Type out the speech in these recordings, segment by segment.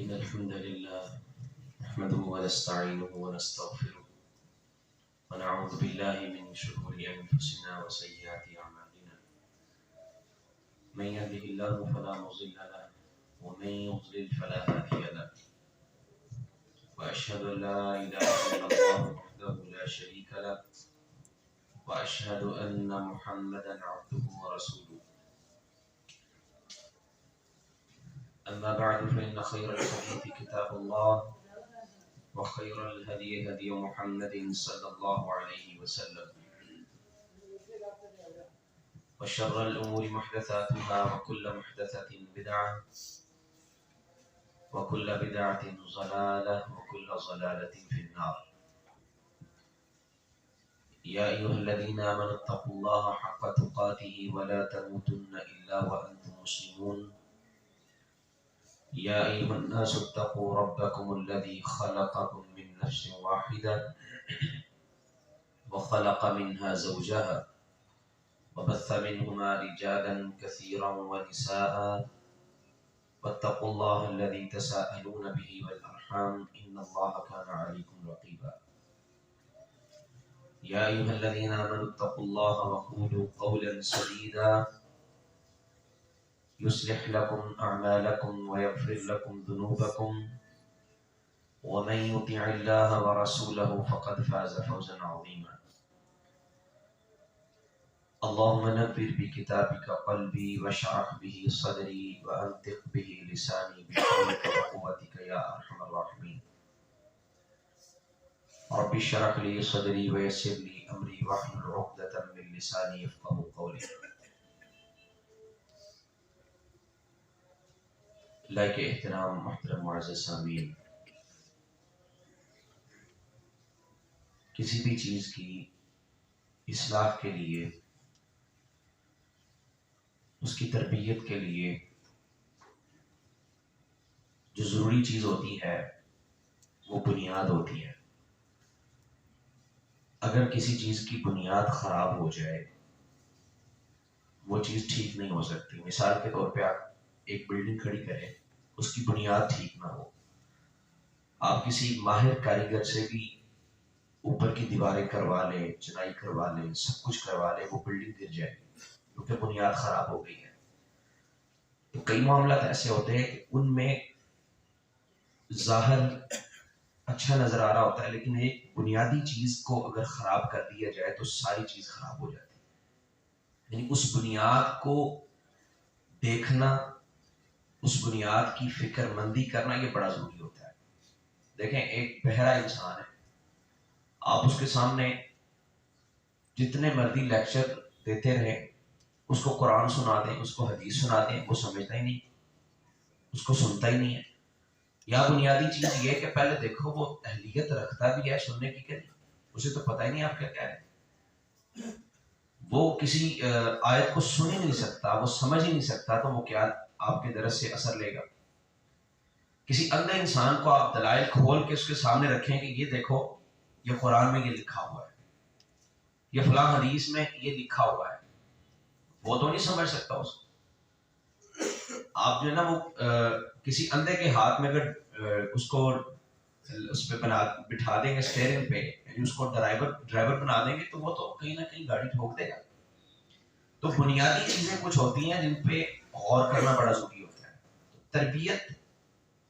إن الحمد لله نحمده ونستعينه ونستغفره ونعوذ بالله من شرور أنفسنا وسيئات أعمالنا من يهده الله فلا مضل له ومن يضلل فلا هادي له وأشهد أن لا إله إلا الله وحده لا شريك له وأشهد أن محمدا عبده ورسوله أما بعد فإن خير الحديث كتاب الله وخير الهدي هدي محمد صلى الله عليه وسلم وشر الأمور محدثاتها وكل محدثة بدعة وكل بدعة ضلالة وكل ضلالة في النار. يا أيها الذين آمنوا اتقوا الله حق تقاته ولا تموتن إلا وأنتم مسلمون. يا أيها الناس اتقوا ربكم الذي خلقكم من نفس واحدة وخلق منها زوجها وبث منهما رجالا كثيرا ونساء واتقوا الله الذي تساءلون به والأرحام إن الله كان عليكم رقيبا. يا أيها الذين آمنوا اتقوا الله وقولوا قولا سديدا يصلح لكم أعمالكم ويغفر لكم ذنوبكم ومن يطع الله ورسوله فقد فاز فوزا عظيما. اللهم نبر بكتابك قلبي واشرح به صدري وأنطق به لساني بحولك وقوتك يا أرحم الراحمين. رب اشرح لي صدري ويسر لي أمري واحلل عقدة من لساني يفقهوا قولي. لائق احترام محترم معزز سامعین، کسی بھی چیز کی اصلاح کے لیے، اس کی تربیت کے لیے جو ضروری چیز ہوتی ہے وہ بنیاد ہوتی ہے. اگر کسی چیز کی بنیاد خراب ہو جائے وہ چیز ٹھیک نہیں ہو سکتی. مثال کے طور پہ آپ ایک بلڈنگ کھڑی کریں، اس کی بنیاد ٹھیک نہ ہو، آپ کسی ماہر کاریگر سے بھی اوپر کی دیواریں کروا لیں، چنائی کروا لیں، سب کچھ کروا لیں، وہ بلڈنگ گر جائے گی کیونکہ بنیاد خراب ہو گئی ہے. تو کئی معاملات ایسے ہوتے ہیں کہ ان میں ظاہر اچھا نظر آ رہا ہوتا ہے لیکن ایک بنیادی چیز کو اگر خراب کر دیا جائے تو ساری چیز خراب ہو جاتی ہے. یعنی اس بنیاد کو دیکھنا، اس بنیاد کی فکر مندی کرنا یہ بڑا ضروری ہوتا ہے. دیکھیں ایک بہرا انسان ہے، آپ اس کے سامنے جتنے مرضی لیکچر دیتے رہیں، اس کو قرآن سنا دیں، اس کو حدیث سنا دیں، وہ سمجھتا ہی نہیں، اس کو سنتا ہی نہیں ہے. یا بنیادی چیز یہ کہ پہلے دیکھو وہ اہلیت رکھتا بھی ہے سننے کی کہ نہیں، اسے تو پتہ ہی نہیں آپ کیا کہہ رہے ہیں. وہ کسی آیت کو سن ہی نہیں سکتا، وہ سمجھ ہی نہیں سکتا، تو وہ کیا آپ کے درس سے اثر لے گا. کسی اندھے انسان کو آپ دلائل کھول کے اس کے سامنے رکھیں کہ یہ دیکھو یہ قرآن میں یہ لکھا ہوا ہے، یہ فلاں حدیث میں یہ لکھا ہوا ہے، وہ تو نہیں سمجھ سکتا اس کو. آپ جو ہے نا وہ کسی اندھے کے ہاتھ میں اگر اس کو اس پہ بٹھا دیں گے اسٹیئرنگ پہ، یعنی اس کو ڈرائیور بنا دیں گے تو وہ تو کہیں نہ کہیں گاڑی ٹھوک دے گا. تو بنیادی چیزیں کچھ ہوتی ہیں جن پہ غور کرنا بڑا ضروری ہوتا ہے. تربیت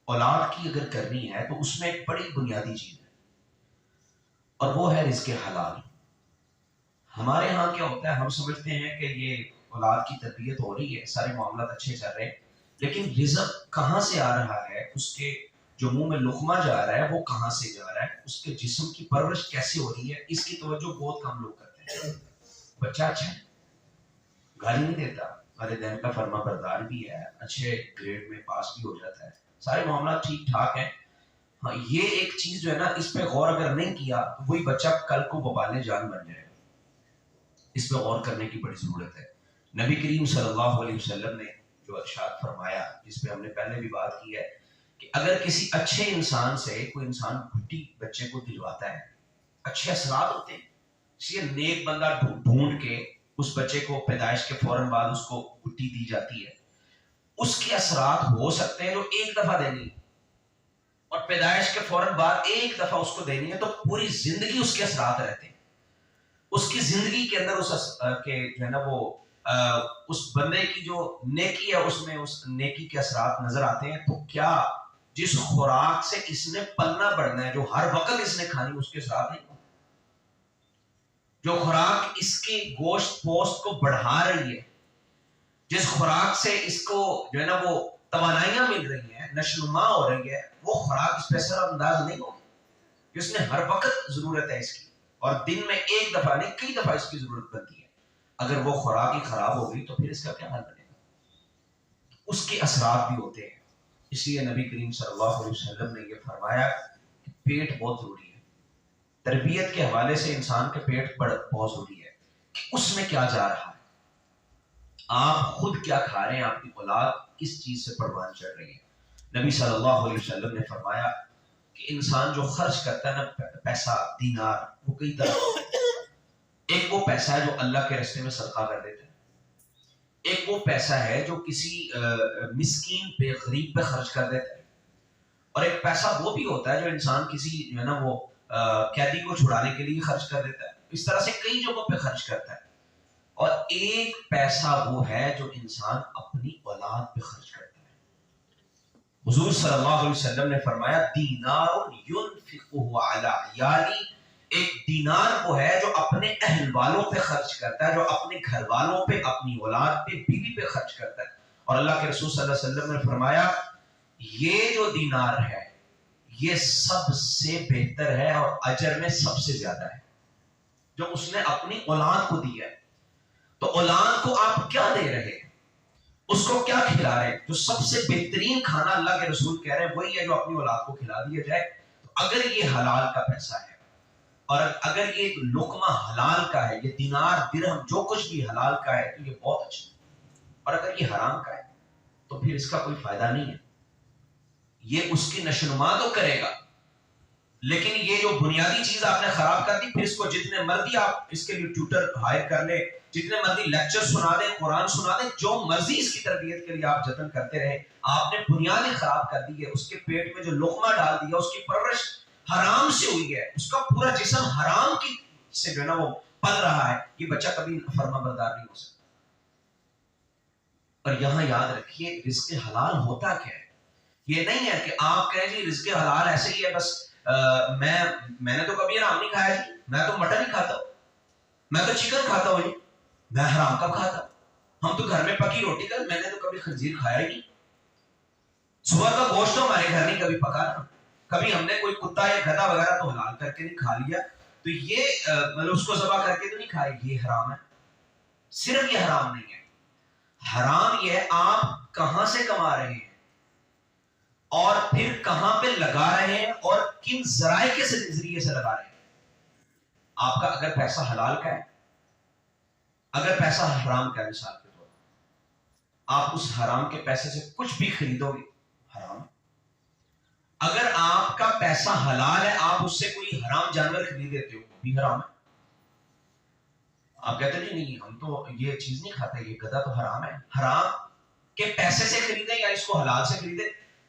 اولاد کی اگر کرنی ہے تو اس میں ایک بڑی بنیادی چیز ہے اور وہ ہے رزق حلال. ہمارے ہاں کیا ہوتا ہے، ہم سمجھتے ہیں کہ یہ اولاد کی تربیت ہو رہی ہے، سارے معاملات اچھے چل رہے ہیں، لیکن رزق کہاں سے آ رہا ہے، اس کے جو منہ میں لقمہ جا رہا ہے وہ کہاں سے جا رہا ہے، اس کے جسم کی پرورش کیسے ہو رہی ہے، اس کی توجہ بہت کم لوگ کرتے ہیں. بچہ اچھا ہے، گالی نہیں دیتا، والدین کا فرما بردار بھی ہے، اچھے گریڈ میں پاس بھی ہو جاتا ہے، سارے معاملات ٹھیک ٹھاک ہیں. ہاں یہ ایک چیز جو ہے نا اس پہ غور اگر نہیں کیا تو وہی بچہ کل کو وبال جان بن جائے گا. اس پہ غور کرنے کی بڑی ضرورت ہے. نبی کریم صلی اللہ علیہ وسلم نے جو ارشاد فرمایا، جس پہ ہم نے پہلے بھی بات کی ہے، کہ اگر کسی اچھے انسان سے کوئی انسان گھٹی بچے کو دلواتا ہے، اچھے اثرات ہوتے ہیں. یہ نیک بندہ ڈھونڈ کے اس بچے کو پیدائش کے فوراً بعد اس کو گٹی دی جاتی ہے، اس کے اثرات ہو سکتے ہیں جو ایک دفعہ دیں گے اور پیدائش کے فوراً بعد ایک دفعہ اس کو دینی ہے تو پوری زندگی اس کے اثرات رہتے ہیں. اس کی زندگی کے اندر اس کے جو ہے نا وہ اس بندے کی جو نیکی ہے اس میں اس نیکی کے اثرات نظر آتے ہیں. تو کیا جس خوراک سے اس نے پلنا بڑھنا ہے، جو ہر وقت اس نے کھانی، اس کے اثرات نہیں؟ جو خوراک اس کی گوشت پوست کو بڑھا رہی ہے، جس خوراک سے اس کو جو ہے نا وہ توانائیاں مل رہی ہیں، نشوونما ہو رہی ہے، وہ خوراک اس پہ اثر انداز نہیں ہوگی. اس نے ہر وقت ضرورت ہے اس کی، اور دن میں ایک دفعہ نہیں کئی دفعہ اس کی ضرورت پڑتی ہے. اگر وہ خوراک ہی خراب ہوگی تو پھر اس کا کیا حل بنے گا؟ اس کے اثرات بھی ہوتے ہیں. اس لیے نبی کریم صلی اللہ علیہ وسلم نے یہ فرمایا کہ پیٹ بہت ضروری ہے. تربیت کے حوالے سے انسان کے پیٹ پر بہت ضروری ہے کہ اس میں کیا جا رہا ہے، آپ خود کیا کھا رہے ہیں، آپ کی اولاد کس چیز سے پروان چڑھ رہی ہے. نبی صلی اللہ علیہ وسلم نے فرمایا کہ انسان جو خرچ کرتا ہے نا پیسہ، دینار، وہ کئی طرح ہوتا ہے. ایک وہ پیسہ ہے جو اللہ کے راستے میں صدقہ کر دیتا ہے، ایک وہ پیسہ ہے جو کسی مسکین پہ، غریب پہ خرچ کر دیتا ہے، اور ایک پیسہ وہ بھی ہوتا ہے جو انسان کسی جو ہے نا وہ قیدی کو چھڑانے کے لیے خرچ کر دیتا ہے. اس طرح سے کئی جگہوں پہ خرچ کرتا ہے. اور ایک پیسہ وہ ہے جو انسان اپنی اولاد پہ خرچ کرتا ہے. حضور صلی اللہ علیہ وسلم نے فرمایا دینار ينفقه على عیالی، ایک دینار وہ ہے جو اپنے اہل والوں پہ خرچ کرتا ہے، جو اپنے گھر والوں پہ، اپنی اولاد پہ، بیوی پہ خرچ کرتا ہے. اور اللہ کے رسول صلی اللہ علیہ وسلم نے فرمایا یہ جو دینار ہے یہ سب سے بہتر ہے اور اجر میں سب سے زیادہ ہے جو اس نے اپنی اولاد کو دیا ہے. تو اولاد کو آپ کیا دے رہے ہیں، اس کو کیا کھلا رہے ہیں؟ جو سب سے بہترین کھانا اللہ کے رسول کہہ رہے ہیں وہی ہے جو اپنی اولاد کو کھلا دیا جائے. تو اگر یہ حلال کا پیسہ ہے، اور اگر یہ لقمہ حلال کا ہے، یہ دینار درہم جو کچھ بھی حلال کا ہے، تو یہ بہت اچھا ہے. اور اگر یہ حرام کا ہے تو پھر اس کا کوئی فائدہ نہیں ہے. یہ اس کی نشوونما تو کرے گا، لیکن یہ جو بنیادی چیز آپ نے خراب کر دی، پھر اس کو جتنے مرضی آپ اس کے لیے ٹیوٹر ہائر کر لیں، جتنے مرضی لیکچر سنا دیں، قرآن سنا دیں، جو مرضی اس کی تربیت کے لیے آپ جتن کرتے رہے، آپ نے بنیاد ہی خراب کر دی ہے. اس کے پیٹ میں جو لقمہ ڈال دیا، اس کی پرورش حرام سے ہوئی ہے، اس کا پورا جسم حرام کی سے جو ہے نا وہ پل رہا ہے. یہ بچہ کبھی فرما بردار نہیں ہو سکتا. اور یہاں یاد رکھیے رزق حلال ہوتا کیا ہے. یہ نہیں ہے کہ آپ کہیں جی رزق حلال ایسے ہی ہے بس میں نے تو کبھی حرام نہیں کھایا جی، میں تو مٹن ہی کھاتا ہوں، میں تو چکن کھاتا ہوں جی، میں حرام کب کھاتا ہوں؟ ہم تو گھر میں پکی روٹی کر، میں نے تو کبھی خنزیر کھایا ہی نہیں. صبح کا گوشت تو ہمارے گھر نہیں کبھی پکا نا، کبھی ہم نے کوئی کتا یا گدھا وغیرہ تو حلال کر کے نہیں کھا لیا، تو یہ مطلب اس کو ذبح کر کے تو نہیں کھائے. یہ حرام ہے. صرف یہ حرام نہیں ہے، حرام یہ ہے آپ کہاں سے کما رہے ہیں اور پھر کہاں پہ لگا رہے ہیں اور کن ذرائع کے ذریعے سے لگا رہے ہیں. آپ کا اگر پیسہ حلال کا ہے، اگر پیسہ حرام کا ہے، مثال کے طور پر آپ اس حرام کے پیسے سے کچھ بھی خریدو گے حرام. اگر آپ کا پیسہ حلال ہے، آپ اس سے کوئی حرام جانور خرید دیتے ہو بھی حرام ہے. آپ کہتے ہیں نہیں ہم تو یہ چیز نہیں کھاتے، یہ گدھا تو حرام ہے. حرام کے پیسے سے خریدے یا اس کو حلال سے خریدے،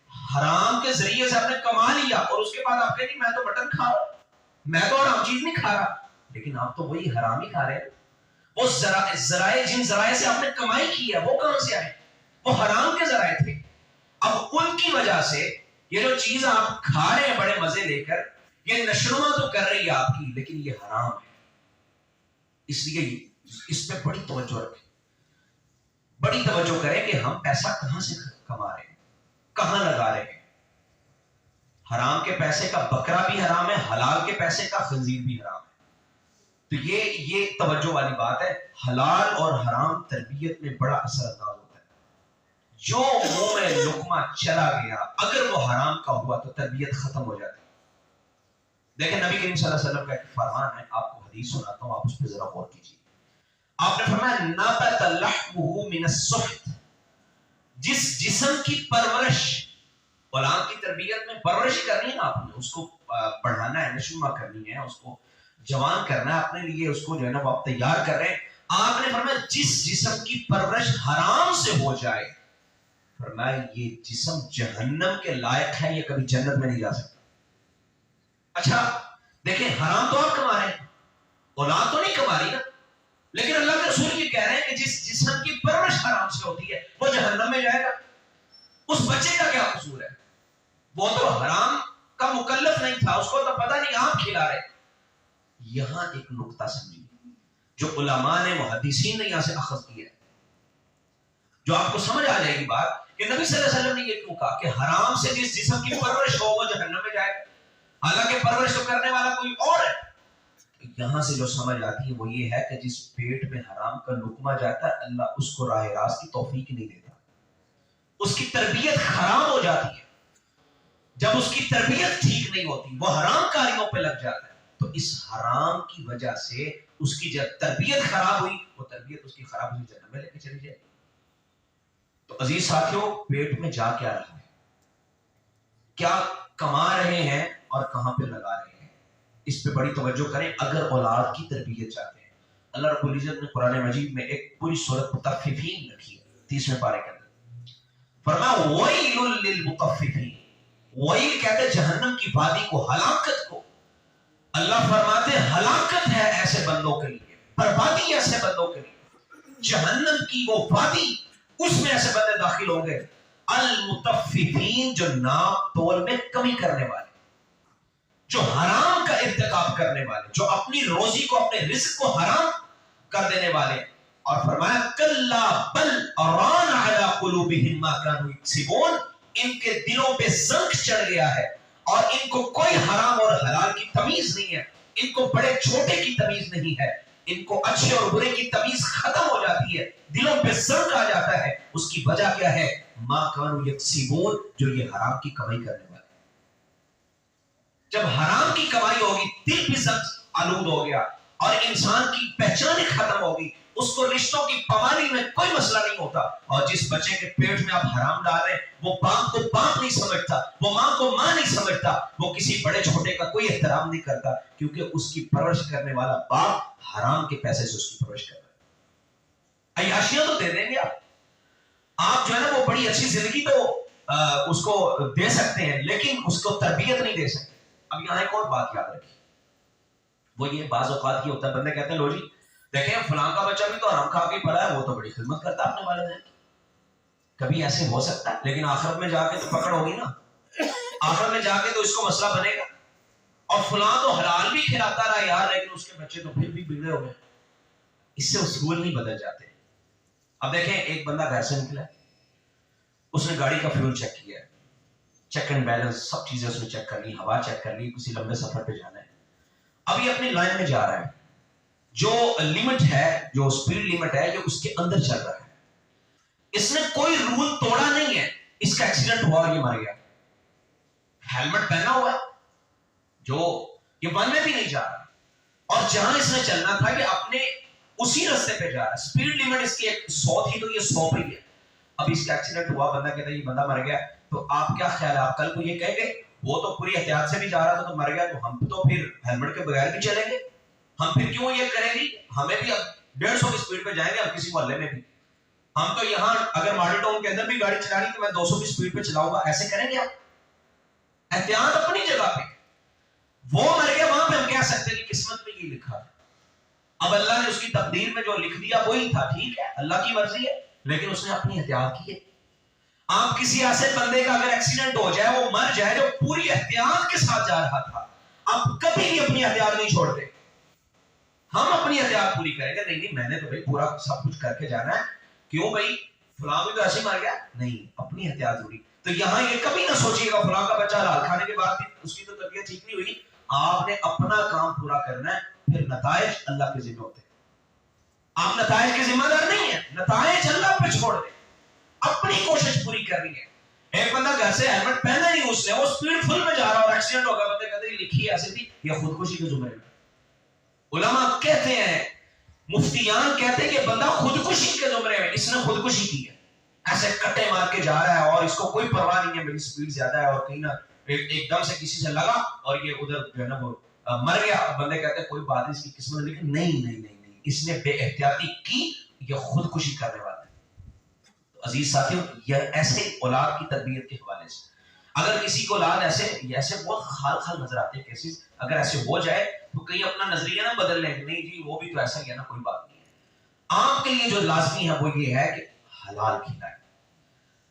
حرام کے ذریعے سے آپ نے کما لیا اور اس کے بعد آپ کہتے ہیں میں تو مٹن کھا رہا ہوں، میں تو حرام چیز نہیں کھا رہا. لیکن آپ تو وہی حرام ہی کھا رہے ہیں. وہ ذرائع جن ذرائع سے آپ نے کمائی کی ہے وہ کہاں سے آئے؟ وہ حرام کے ذرائع تھے. اب ان کی وجہ سے یہ جو چیز آپ کھا رہے ہیں بڑے مزے لے کر، یہ نشوونما تو کر رہی ہے آپ کی، لیکن یہ حرام ہے. اس لیے اس پہ بڑی توجہ رکھیں، بڑی توجہ کریں کہ ہم پیسہ کہاں سے کما رہے ہیں، کہاں لگا رہے ہیں. حرام کے پیسے کا بکرا بھی حرام ہے، حلال کے پیسے کا خنزیر بھی حرام ہے. تو یہ توجہ والی بات ہے. حلال اور حرام تربیت میں بڑا اثر انداز ہوتا ہے. جو منہ میں لقمہ چلا گیا اگر وہ حرام کا ہوا تو تربیت ختم ہو جاتی ہے. دیکھیں نبی کریم صلی اللہ علیہ وسلم کا ایک فرمان ہے، آپ کو حدیث سناتا ہوں، آپ اس پہ ذرا غور کیجیے. آپ نے فرمایا نبت لحمه من السحت، جس جسم کی پرورش، اولاد کی تربیت میں پرورش کرنی ہے نا، آپ نے اس کو بڑھانا ہے، نشوونما کرنی ہے، اس کو جوان کرنا ہے اپنے لیے، اس کو جو ہے نا وہ آپ تیار کر رہے ہیں. آپ نے فرمایا جس جسم کی پرورش حرام سے ہو جائے فرمایا یہ جسم جہنم کے لائق ہے، یہ کبھی جنت میں نہیں جا سکتا. اچھا دیکھیں، حرام تو آپ کما رہے ہیں، اولاد تو نہیں کما رہی نا، لیکن اللہ کے رسول یہ کہہ رہے ہیں کہ جس جسم کی پرورش حرام سے ہوتی ہے وہ جہنم میں جائے گا. اس بچے کا کیا قصور ہے؟ وہ تو حرام کا مکلف نہیں تھا، اس کو تو پتہ نہیں آپ کھلا رہے. یہاں ایک نقطہ سمجھیے جو علماء نے محدثین نے یہاں سے اخذ کیا ہے، جو آپ کو سمجھ آ جائے گی بات کہ نبی صلی اللہ علیہ وسلم نے یہ کیوں کہا کہ حرام سے جس جسم کی پرورش ہو وہ جہنم میں جائے گا، حالانکہ پرورش تو کرنے والا کوئی اور ہے. یہاں سے جو سمجھ آتی ہے وہ یہ ہے کہ جس پیٹ میں حرام کا لقمہ جاتا ہے اللہ اس کو راہ راست کی توفیق نہیں دیتا، اس کی تربیت خراب ہو جاتی ہے. جب اس کی تربیت ٹھیک نہیں ہوتی وہ حرام کاریوں پہ لگ جاتا ہے، تو اس حرام کی وجہ سے اس کی جب تربیت خراب ہوئی وہ تربیت اس کی خراب ہوئی جہنم میں لے کے چلی جائے. تو عزیز ساتھیوں، پیٹ میں جا کیا رہا ہے، کیا کما رہے ہیں اور کہاں پہ لگا رہے ہیں، اس پہ بڑی توجہ کریں. اگر اولاد کی تربیت چاہتے ہیں، اللہ رب العزت نے قرآن مجید میں ایک پوری سورۃ مطففین رکھی ہے 30ویں پارے کے اندر. فرمایا وَيْلٌ لِّلْمُطَفِّفِينَ، وَيْل کہتے ہیں جہنم کی وادی کو، ہلاکت کو. اللہ فرماتے ہیں ہلاکت ہے ایسے بندوں کے لیے، بربادی ایسے بندوں کے لیے، جہنم کی وہ وادی، اس میں ایسے بندے داخل ہوں گے. المطففین، جو ناپ تول میں کمی کرنے والے، جو حرام کا ارتکاب کرنے والے، جو اپنی روزی کو، اپنے رزق کو حرام کر دینے والے. اور فرمایا کلا بل ران علی قلوبہم ما کانوا یکسبون، ان کے دلوں پہ زنک چڑھ گیا ہے اور ان کو کوئی حرام اور حلال کی تمیز نہیں ہے، ان کو بڑے چھوٹے کی تمیز نہیں ہے، ان کو اچھے اور برے کی تمیز ختم ہو جاتی ہے، دلوں پہ زنک آ جاتا ہے. اس کی وجہ کیا ہے؟ ما کانوا یکسبون، جو یہ حرام کی کمائی کرنے والے. جب حرام کی کمائی ہوگی دل بھی زنک آلود ہو گیا اور انسان کی پہچان ختم ہوگی، اس کو رشتوں کی پامالی میں کوئی مسئلہ نہیں ہوتا. اور جس بچے کے پیٹ میں آپ حرام ڈال رہے ہیں وہ باپ کو باپ نہیں سمجھتا، وہ ماں کو ماں نہیں سمجھتا، وہ کسی بڑے چھوٹے کا کوئی احترام نہیں کرتا، کیونکہ اس کی پرورش کرنے والا باپ حرام کے پیسے سے اس کی پرورش کر رہا ہے. عیاشیاں تو دے دیں گے آپ جو ہے نا وہ بڑی اچھی زندگی تو اس کو دے سکتے ہیں، لیکن اس کو تربیت نہیں دے سکتے. اب یہاں ایک اور بات یاد رکھیے، وہ یہ بعض اوقات یہ ہوتا ہے بندے کہتے ہیں لو جی دیکھیں فلاں کا بچہ بھی تو حرام کھا کے پڑا ہے، وہ تو بڑی خدمت کرتا ہے اپنے والدین کی. کبھی ایسے ہو سکتا ہے، لیکن آخرت میں جا کے تو پکڑ ہوگی نا، آخرت میں جا کے تو اس کو مسئلہ بنے گا. اور فلاں تو حلال بھی کھلاتا رہا یار، لیکن اس کے بچے تو پھر بھی بگڑے ہو گئے. اس سے اصول نہیں بدل جاتے. اب دیکھیں ایک بندہ گھر سے نکلا، اس نے گاڑی کا فیول چیک کیا، چیک اینڈ بیلنس سب چیزیں اس نے چیک کر لی، ہوا چیک کر لی، کسی لمبے سفر پہ جانا ہے. اب یہ اپنی لائن میں جا رہا ہے، جو لمٹ ہے، جو سپیڈ لمٹ ہے، یہ اس کے اندر چل رہا ہے. اس نے کوئی رول توڑا نہیں ہے، اس کا ایکسیڈنٹ ہوا اور یہ مر گیا. ہیلمٹ پہنا ہوا ہے، جو یہ ون میں بھی نہیں جا رہا، اور جہاں اس نے چلنا تھا کہ اپنے اسی رستے پہ جا رہا ہے. سپیڈ لمٹ اس کی 100 تھی تو یہ 100 پہ ہے. اب اس کا ایکسیڈنٹ ہوا، بندہ کہتا ہے یہ بندہ مر گیا، تو آپ کیا خیال ہے؟ آپ کل کو یہ کہیں گے وہ تو پوری احتیاط سے بھی جا رہا تھا تو مر گیا، تو ہم تو پھر ہیلمٹ کے بغیر بھی چلیں گے؟ ہم پھر کیوں یہ کریں گے؟ ہمیں بھی اب 150 کی سپیڈ پہ جائیں گے، اب کسی محلے میں بھی ہم تو یہاں اگر ماڈل ٹاؤن کے اندر بھی گاڑی چلانی تو میں 200 کی سپیڈ پہ چلاؤں گا. ایسے کریں گے آپ؟ احتیاط اپنی جگہ پہ، وہ مر گیا وہاں پہ ہم کہہ سکتے ہیں کہ قسمت میں یہ لکھا ہے. اب اللہ نے اس کی تقدیر میں جو لکھ دیا وہی تھا، ٹھیک ہے اللہ کی مرضی ہے، لیکن اس نے اپنی احتیاط کی ہے. آپ کسی ایسے بندے کا اگر ایکسیڈنٹ ہو جائے، وہ مر جائے جو پوری احتیاط کے ساتھ جا رہا تھا، آپ کبھی بھی اپنی احتیاط نہیں چھوڑتے. ہم اپنی احتیاط پوری کریں گے، نہیں میں نے تو بھائی پورا سب کچھ کر کے جانا ہے، کیوں بھائی فلاں بھی تو ایسے مر گیا، نہیں اپنی احتیاط پوری. تو یہاں یہ کبھی نہ سوچیے گا فلاں کا بچہ حلال کھانے کے بعد بھی اس کی تو طبیعت ٹھیک نہیں ہوئی. آپ نے اپنا کام پورا کرنا ہے، پھر نتائج اللہ کے ذمہ ہوتے ہیں. آپ نتائج کے ذمہ دار نہیں ہیں، نتائج اللہ پہ چھوڑ دیں، اپنی کوشش پوری کرنی ہے. ایک بندہ گھر سے ہیلمٹ پہنا نہیں، اس نے وہ سپیڈ فل میں جا رہا اور ایکسیڈنٹ ہو گیا، بندے کہتے ہیں لکھی ایسے تھی، یہ خودکشی کے زمرے میں. علماء کہتے ہیں، مفتیان کہتے ہیں کہ بندہ خودکشی کے زمرے میں، اس نے خودکشی کی ہے، ایسے کٹے مار کے جا رہا ہے اور اس کو کوئی پرواہ نہیں ہے میری سپیڈ زیادہ ہے، اور کہیں نہ ایک دم سے کسی سے لگا اور یہ ادھر جو ہے نا وہ مر گیا. بندے کہتے ہیں کوئی بات نہیں اس کی قسمت، لیکن نہیں اس نے بے احتیاطی کی، یہ خودکشی کرنے والا ہے. عزیز ساتھیوں، یہ ایسے اولاد کی تربیت کے حوالے سے اگر کسی کو اولاد ایسے بہت خال خال نظر آتے ہیں کیسز، اگر ایسے ہو جائے تو کہیں اپنا نظریہ نہ بدل لیں کہ نہیں جی وہ بھی تو ایسا ہی ہے نا، کوئی بات نہیں ہے. آپ کے لیے جو لازمی ہے وہ یہ ہے کہ حلال کھلائے.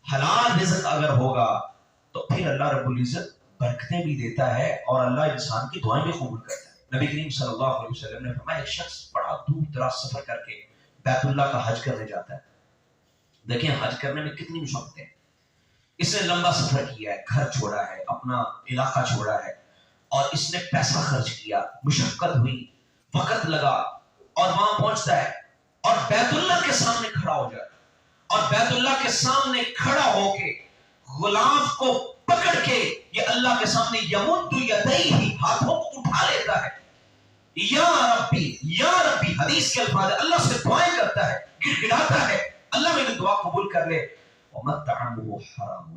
حلال رزق اگر ہوگا تو پھر اللہ رب العزت برکتیں بھی دیتا ہے اور اللہ انسان کی دعائیں بھی قبول کرتا ہے. نبی کریم صلی اللہ علیہ وسلم نے فرمایا ایک شخص بڑا دور دراز سفر کر کے بیت اللہ کا حج کرنے جاتا ہے. دیکھیں حج کرنے میں کتنی مشقتیں ہیں. اس نے لمبا سفر کیا ہے، گھر چھوڑا ہے، اپنا علاقہ چھوڑا ہے، اور اس نے پیسہ خرچ کیا، مشقت ہوئی، وقت لگا، اور وہاں پہنچتا ہے اور بیت اللہ کے سامنے کھڑا ہو جاتا ہے. اور بیت اللہ کے سامنے کھڑا ہو کے غلاف کو پکڑ کے یہ اللہ کے سامنے یمد یدیہ، ہاتھوں کو اٹھا لیتا ہے. یا ربی حدیث کے الفاظ، اللہ سے دعائیں کرتا ہے، گڑ گڑاتا ہے، اللہ میری دعا قبول کر لے. وَمَطْعَمُهُ حَرَامٌ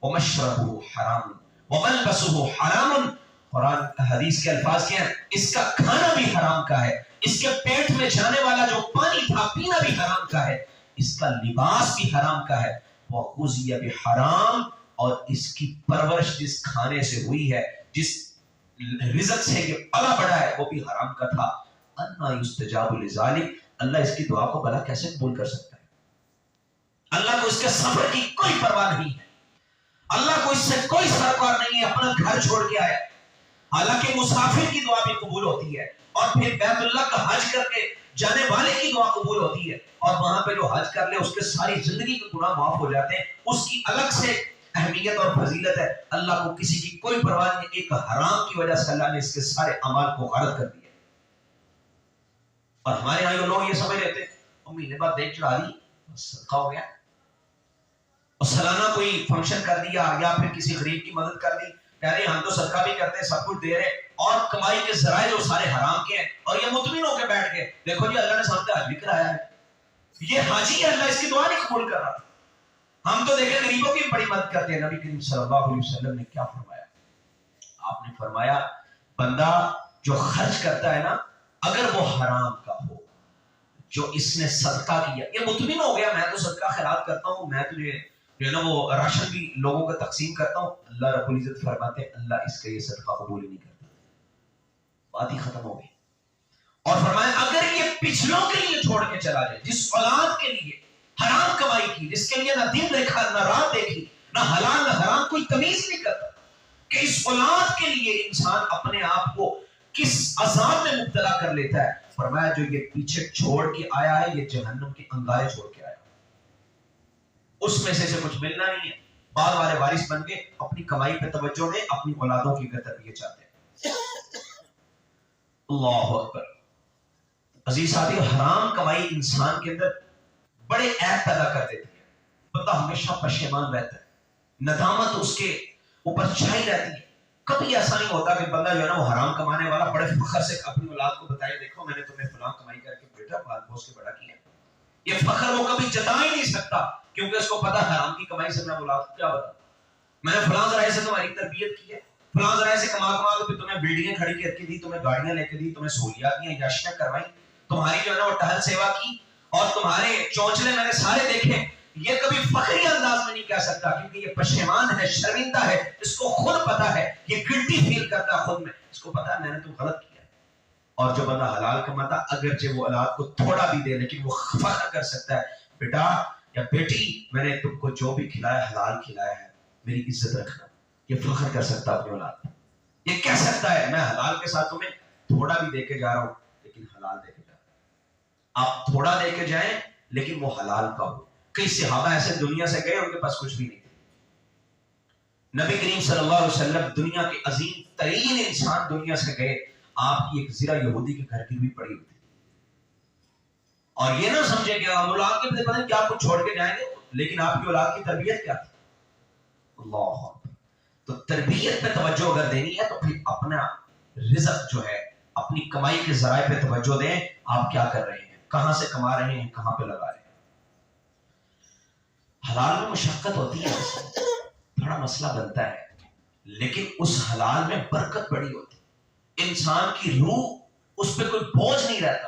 وَمَشْرَبُهُ حَرَامٌ وَمَلْبَسُهُ حَرَامٌ. قرآن حدیث کے الفاظ کیا ہیں؟ اس کا کھانا بھی حرام کا ہے، اس کے پیٹ میں جانے والا جو پانی تھا پینا بھی حرام کا ہے، اس کا لباس بھی حرام کا ہے. وَغُذِيَ بِحَرَام، اور اس کی پرورش جس کھانے سے ہوئی ہے، جس رزق سے یہ پلا بڑا ہے، وہ بھی حرام کا تھا. اَنَّا يُسْتَجَابُ لِذَلِكَ، اللہ اس کی دعا کو بھلا کیسے قبول کر سکتا ہے؟ اللہ کو اس کے سفر کی کوئی پرواہ نہیں ہے، اللہ کو اس سے کوئی سروکار نہیں ہے، اپنا گھر چھوڑ کے آیا. حالانکہ مسافر کی دعا بھی قبول ہوتی ہے، اور پھر بیت اللہ کا حج کر کے جانے والے کی دعا قبول ہوتی ہے، اور وہاں پہ جو حج کر لے اس کے ساری زندگی کے گناہ معاف ہو جاتے ہیں. اس کی الگ سے اہمیت اور فضیلت ہے. اللہ کو کسی کی کوئی پرواہ نہیں، ایک حرام کی وجہ سے اللہ نے اس کے سارے اعمال کو غارت کر دیا. اور ہمارے یہاں جو لوگ یہ سمجھ لیتے ہیں مہینے بعد دیکھ چڑھا دی صدقہ ہو گیا، اور سالانہ کوئی فنکشن کر دیا یا پھر کسی غریب کی مدد کر دی، کہہ رہے ہم تو صدقہ بھی کرتے ہیں، سب کچھ دے رہے، اور کمائی کے ذرائع جو سارے حرام کے ہیں، اور یہ مطمئن ہو کے بیٹھ گئے دیکھو جی اللہ نے سامنے حج بھی کرایا ہے. یہ حاجی ہے، اللہ اس کی دعا نہیں قبول کر رہا. ہم تو دیکھیں غریبوں کی بڑی مدد کرتے ہیں. نبی کریم صلی اللہ علیہ وسلم نے کیا فرمایا؟ آپ نے فرمایا بندہ جو خرچ کرتا ہے نا، اگر وہ حرام کا ہو، جو اس نے صدقہ کیا، یہ مطمئن ہو گیا میں تو صدقہ خیرات کرتا ہوں، میں تجھے جو ہے نا وہ راشن بھی لوگوں کا تقسیم کرتا ہوں، اللہ رب العزت فرماتے ہیں اللہ اس کا یہ صدقہ قبول ہی نہیں کرتا. بات ہی ختم ہو گئی. اور فرمایا اگر یہ پچھلوں کے لیے چھوڑ کے چلا جائے، جس اولاد کے لیے حرام کمائی کی، جس کے لیے نہ دن دیکھا نہ رات دیکھی، نہ حلال نہ حرام، کوئی تمیز نہیں کرتا، کہ اس اولاد کے لیے انسان اپنے آپ کو کس عذاب میں مبتلا کر لیتا ہے. فرمایا جو یہ پیچھے چھوڑ کے آیا ہے یہ جہنم کے انگارے چھوڑ کے آیا، اس میں سے کچھ ملنا نہیں ہے. بعد والے وارث بن کے اپنی کمائی پہ توجہ دیں، اپنی اولادوں کی تربیت چاہتے ہیں. اللہ اکبر. عزیز ساتھیو، حرام کمائی انسان کے اندر بڑے عیب پیدا کر دیتی ہے. بندہ ہمیشہ پشیمان رہتا ہے، ندامت اس کے اوپر چھائی رہتی ہے. کبھی ایسا نہیں ہوتا کہ بندہ جو ہے نا وہ حرام کمانے والا بڑے فخر سے اپنی اولاد کو بتائے دیکھو میں نے تمہیں فلاں کمائی کر کے بیٹا بات بہت سے بڑا کیا. یہ فخر وہ کبھی جتا ہی نہیں سکتا، کیونکہ اس کو پتا حرام کی کمائی سے میں اولاد کو کیا بتا، میں نے فلاں ذرائع سے تمہاری تربیت کی ہے، فلاں ذرائع سے کما کے پھر تمہیں بلڈنگیں کھڑی کر کے دی، تمہیں گاڑیاں لے کے دی، تمہیں سہولیات دی، یاشیاں کروائی، تمہاری جو ہے نا وہ ٹہل سیوا کی، اور تمہارے چونچلے میں نے سارے دیکھے. یہ کبھی فخری انداز میں نہیں کہہ سکتا، کیونکہ یہ پشیمان ہے، شرمندہ ہے، اس کو خود پتا ہے، یہ گلٹی فیل کرتا ہے خود میں، اس کو پتا ہے میں نے تو غلط کیا. اور جو بندہ حلال کماتا اگرچہ وہ اولاد کو تھوڑا بھی دے لیکن وہ فخر کر سکتا ہے بیٹا یا بیٹی میں نے تم کو جو بھی کھلایا حلال کھلایا ہے، میری عزت رکھنا. یہ فخر کر سکتا اپنی اولاد، یہ کہہ سکتا ہے میں حلال کے ساتھ تمہیں تھوڑا بھی دے کے جا رہا ہوں لیکن حلال دے کے جا رہا ہوں. آپ تھوڑا دے کے جائیں لیکن وہ حلال کا ہو. کئی صحابہ ایسے دنیا سے گئے ان کے پاس کچھ بھی نہیں تھے. نبی کریم صلی اللہ علیہ وسلم دنیا کے عظیم ترین انسان دنیا سے گئے، آپ کی ایک زرہ یہودی کے گھر کی بھی پڑی ہوئی تھی. اور یہ نہ سمجھے کہ ہم اولاد کے پتہ نہیں کیا کچھ چھوڑ کے جائیں گے، لیکن آپ کی اولاد کی تربیت کیا تھی. اللہ. تو تربیت پہ توجہ اگر دینی ہے تو پھر اپنا رزق جو ہے، اپنی کمائی کے ذرائع پہ توجہ دیں. آپ کیا کر رہے ہیں، کہاں سے کما رہے ہیں، کہاں پہ لگا رہے ہیں. حلال میں مشقت ہوتی ہے، بڑا مسئلہ بنتا ہے، لیکن اس حلال میں برکت بڑی ہوتی ہے. انسان کی روح اس پہ کوئی بوجھ نہیں رہتا،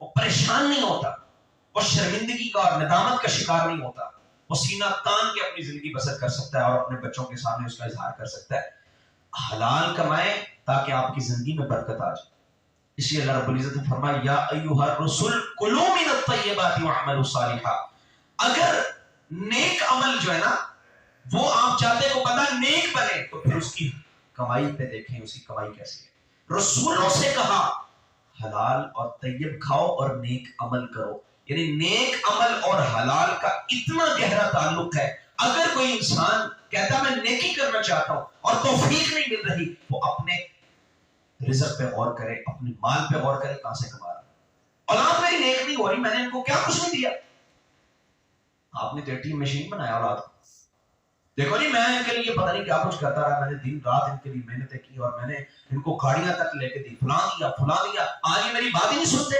وہ پریشان نہیں ہوتا، وہ شرمندگی کا اور ندامت کا شکار نہیں ہوتا، وہ سینہ تان کے اپنی زندگی بسر کر سکتا ہے اور اپنے بچوں کے سامنے اس کا اظہار کر سکتا ہے۔ حلال کمائیں تاکہ آپ کی زندگی میں برکت آ جائے۔ اس لیے اللہ رب العزت نے فرمایا یا ایھا الرسل کلوا من الطیبات واعملوا صالحا، اگر نیک عمل جو ہے نا وہ آپ چاہتے ہیں وہ بندہ نیک بنے تو پھر اس کی کمائی پہ دیکھیں اس کی کمائی کیسی ہے۔ رسولوں سے کہا حلال اور طیب کھاؤ اور نیک عمل کرو، یعنی نیک عمل اور حلال کا اتنا گہرا تعلق ہے۔ اگر کوئی انسان کہتا میں نیکی کرنا چاہتا ہوں اور توفیق نہیں مل رہی، وہ اپنے رزق پہ غور کرے، اپنے مال پہ غور کرے، کہاں سے کما رہا ہے۔ اولاد میری نیک نہیں ہو رہی، میں نے ان کو کیا کچھ نہیں دیا۔ آپ نے تو ATM مشین بنایا اولاد کو، دیکھو جی میں ان کے لیے پتہ نہیں کیا کچھ کرتا رہا، میں نے دن رات ان کے لیے محنتیں کی اور میں نے ان کو گاڑیاں تک لے کے دی، فلاں دیا۔ آج یہ میری بات ہی نہیں سنتے،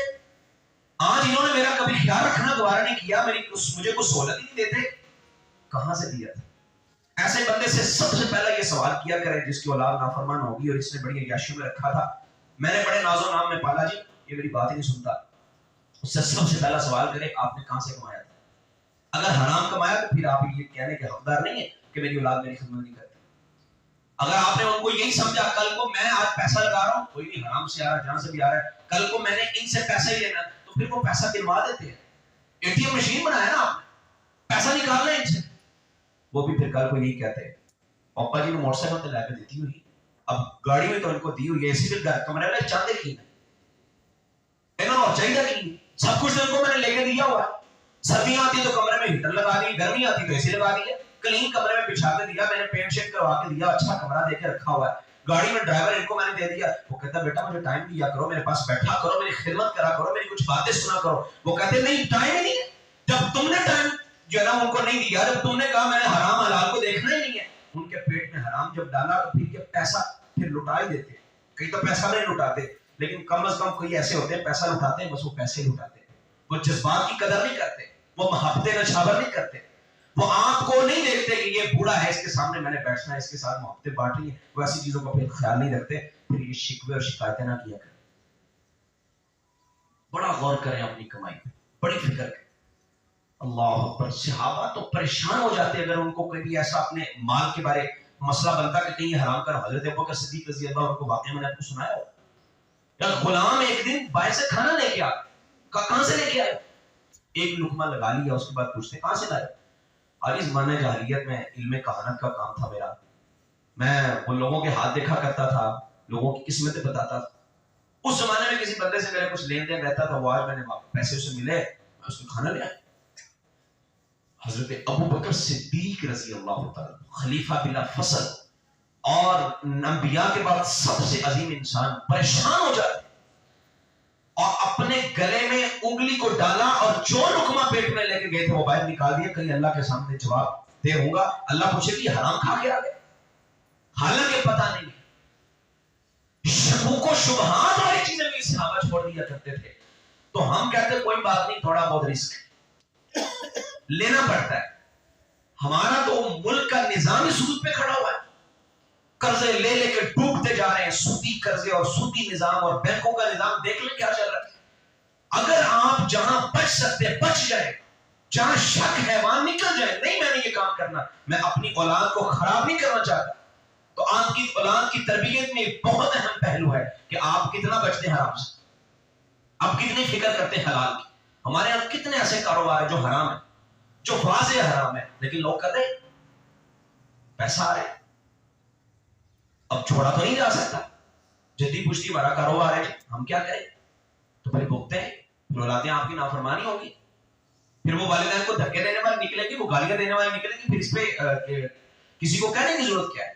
آج انہوں نے میرا کبھی خیال رکھنا دوبارہ نہیں کیا، مجھے کوئی سہولت ہی نہیں دیتے، کہاں سے دیا تھا؟ ایسے بندے سے سب سے پہلا یہ سوال کیا کریں جس کی اولاد نافرمان ہوگی اور اس نے بڑی عیاشی میں رکھا تھا، میں نے بڑے ناز و نام میں پالا جی، یہ میری بات ہی نہیں سنتا، اس سے سب سے پہلا سوال کریں آپ نے کہاں سے کمایا تھا۔ اگر حرام کمایا تو پھر آپ یہ کہنے کے حقدار نہیں ہے کہ میری اولاد میری خدمت نہیں کرتی۔ اگر آپ نے ان کو یہی سمجھا کل کو میں آج پیسہ لگا رہا ہوں، کوئی نہیں حرام سے آ رہا ہے جہاں سے بھی آ رہا ہے، کل کو میں نے ان سے پیسہ ہی لینا، تو پھر وہ پیسہ دلوا دیتے ہیں۔ ATM مشین بنایا نا آپ نے، پیسہ نکالنا ہے ان سے، وہ بھی پھر کل کو یہی کہتے ہیں پاپا جی نے موٹر سائیکل تو لا کے دیتی ہوئی، اب گاڑی میں تو ان کو دی ہوئی ہے، اسی لیے کمرے میں چاندے کی اور چاہیے کی سب کچھ ان کو میں نے لے کے دیا ہوا ہے۔ سردیاں آتی تو کمرے میں ہیٹر لگا دی، گرمی آتی تو اے سی لگا دی، کلین کمرے میں بچھا کے دیا، میں نے پینٹ شیٹ کروا کے دیا، اچھا کمرہ دے کے رکھا ہوا ہے، گاڑی میں ڈرائیور ان کو میں نے دے دیا۔ وہ کہتا بیٹا مجھے ٹائم دیا کرو، میرے پاس بیٹھا کرو، میری خدمت کرا کرو، میری کچھ باتیں سنا کرو۔ وہ کہتے نہیں ٹائم ہی نہیں ہے، جب تم نے ٹائم جو ہے نا ان کو نہیں دیا، جب تم نے کہا میں نے حرام حلال کو دیکھنا ہی نہیں ہے، ان کے پیٹ میں حرام جب ڈالا تو پھر یہ پیسہ پھر لٹا ہی دیتے، کئی تو پیسہ نہیں لٹاتے لیکن کم از کم کوئی ایسے ہوتے ہیں پیسہ لٹاتے ہیں، بس وہ پیسے لٹاتے ہیں، وہ جذبات کی قدر نہیں کرتے، وہ محبت نچھاور نہیں کرتے، وہ آپ کو نہیں دیکھتے کہ یہ بوڑھا ہے اس کے سامنے میں نے بیٹھنا ہے، اس کے ساتھ محبتیں بانٹنی ہے، وہ ایسی چیزوں کا پھر خیال نہیں رکھتے۔ پھر یہ شکوے اور شکایتیں نہ کیا کریں، بڑا غور کریں اپنی کمائی پہ، بڑی فکر کریں۔ اللہ اکبر، صحابہ تو پریشان ہو جاتے اگر ان کو کبھی ایسا اپنے مال کے بارے مسئلہ بنتا کہ کہیں حرام کر۔ حضرت ابوبکر صدیق رضی اللہ عنہ کو واقعہ میں نے آپ کو سنایا ہو، یا غلام ایک دن باہر سے کھانا لے کے آیا، کہاں سے لے کے آئے؟ ایک لقمہ لگا لیا، اس کے بعد پوچھتے کہاں سے لائے؟ آج زمانہ جاہلیت میں علم کہانت کا کام تھا میرا، میں وہ لوگوں کے ہاتھ دیکھا کرتا تھا، لوگوں کی قسمتیں بتاتا تھا۔ اس زمانے میں کسی بندے سے میرا کچھ لین دین رہتا تھا، وہ آج میں نے پیسے اسے ملے، میں اس کو کھانا لے آیا۔ حضرت ابوبکر صدیق رضی اللہ تعالیٰ خلیفہ بلا فصل اور انبیاء کے بعد سب سے عظیم انسان پریشان ہو جاتے اور اپنے گلے میں انگلی کو ڈالا اور جو لقمہ پیٹ میں لے کے گئے تھے وہ باہر نکال دیا، کہیں اللہ کے سامنے جواب دے ہوں گا، اللہ پوچھے کہ حرام کھا کے آ گئے، حالانکہ پتہ نہیں۔ شکوک و شبہات والی چیزیں بھی صحابہ چھوڑ دیا کرتے تھے، تو ہم کہتے کوئی بات نہیں، تھوڑا بہت رسک لینا پڑتا ہے۔ ہمارا تو ملک کا نظام ہی سود پہ کھڑا ہوا ہے، قرضے لے لے کے ڈوبتے جا رہے ہیں، سودی قرضے اور سودی نظام اور بینکوں کا نظام دیکھ لیں کیا چل رہا ہے۔ اگر آپ جہاں بچ سکتے بچ جائیں، جہاں شک ہے وہاں نکل جائیں، نہیں میں نے یہ کام کرنا، میں اپنی اولاد کو خراب نہیں کرنا چاہتا، تو آپ کی اولاد کی تربیت میں بہت اہم پہلو ہے کہ آپ کتنا بچتے ہیں حرام سے، آپ کتنی فکر کرتے ہیں حلال کی۔ ہمارے یہاں کتنے ایسے کاروبار ہیں جو حرام ہے، جو واضح حرام ہے، لیکن لوگ کر رہے ہیں، پیسہ آ رہے ہیں، اب چھوڑا تو نہیں جا سکتا، جدی پوچھتی ہمارا کاروبار ہے، ہم کیا کریں؟ تو پھر بھگتے ہیں، پھر اولادیں آپ کی نافرمانی ہوگی، پھر وہ والدین کو دھکے دینے والے نکلے گی، وہ گالیاں دینے والے نکلے گی، پھر اس پہ کسی کو کہنے کی ضرورت کیا ہے؟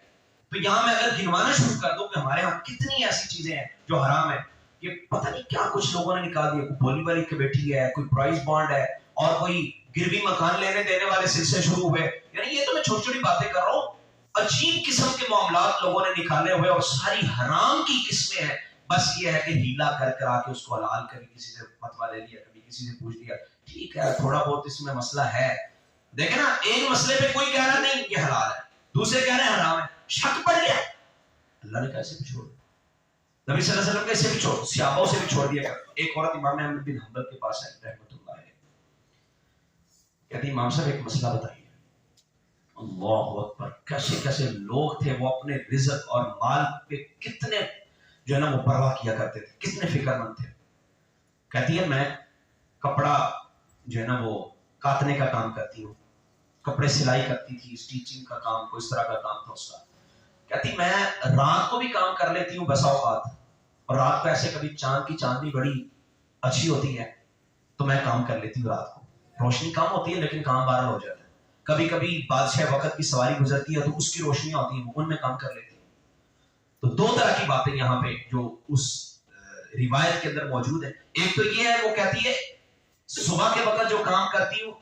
تو یہاں میں اگر گنوانا شروع کر دوں کہ ہمارے ہاں کتنی ایسی چیزیں ہیں جو حرام ہیں، یہ پتہ نہیں کیا کچھ لوگوں نے نکال دیا، کوئی بولی بالی کی بیٹھی ہے، کوئی پرائز بانڈ ہے، اور کوئی گروی مکان لینے دینے والے سلسلے شروع ہوئے، یعنی یہ تو میں چھوٹی چھوٹی باتیں کر رہا ہوں، عجیب قسم کے معاملات لوگوں نے نکالے ہوئے اور ساری حرام کی قسمیں ہیں۔ بس یہ ہے کہ ہیلا کر کر آ کے اس کو حلال، کبھی کسی سے فتویٰ لے لیا، کبھی کسی سے پوچھ لیا، ٹھیک ہے تھوڑا بہت اس میں مسئلہ ہے، دیکھیں نا ایک مسئلے پہ کوئی کہہ رہا نہیں یہ حلال ہے، دوسرے کہہ رہے ہیں حرام ہے، شک پڑ گیا، اللہ نے کیسے بھی چھوڑ دیا، نبی صلی اللہ علیہ وسلم کیسے بھی چھوڑ، صحابہ سے بھی چھوڑ دیا۔ ایک عورت امام احمد بن حنبل کے پاس ہے رحمۃ اللہ علیہ، کہتی امام صاحب ایک مسئلہ بتائیے. اللہ اکبر، کیسے کیسے لوگ تھے وہ اپنے رزق اور مال پہ کتنے جو ہے نا وہ پرواہ کیا کرتے تھے، کتنے فکر مند تھے. کہتی ہے میں کپڑا جو ہے نا وہ کاتنے کا کام کرتی ہوں، کپڑے سلائی کرتی تھی، اسٹیچنگ کا کام، کوئی اس طرح کا کام تھا اس کا. کہتی میں رات کو بھی کام کر لیتی ہوں بسا اوقات، اور رات کو ایسے کبھی چاند کی چاندنی بڑی اچھی ہوتی ہے تو میں کام کر لیتی ہوں رات کو، روشنی کم ہوتی ہے لیکن کام بہرحال ہو جاتا ہے. کبھی کبھی بادشاہ وقت کی سواری گزرتی ہے تو اس کی روشنیاں ہوتی ہیں، ان میں کام کر لیتی ہوں. تو دو طرح کی باتیں یہاں پہ جو اس روایت کے اندر موجود ہے. ایک تو یہ ہے وہ کہتی ہے صبح کے وقت جو کام کرتی ہوں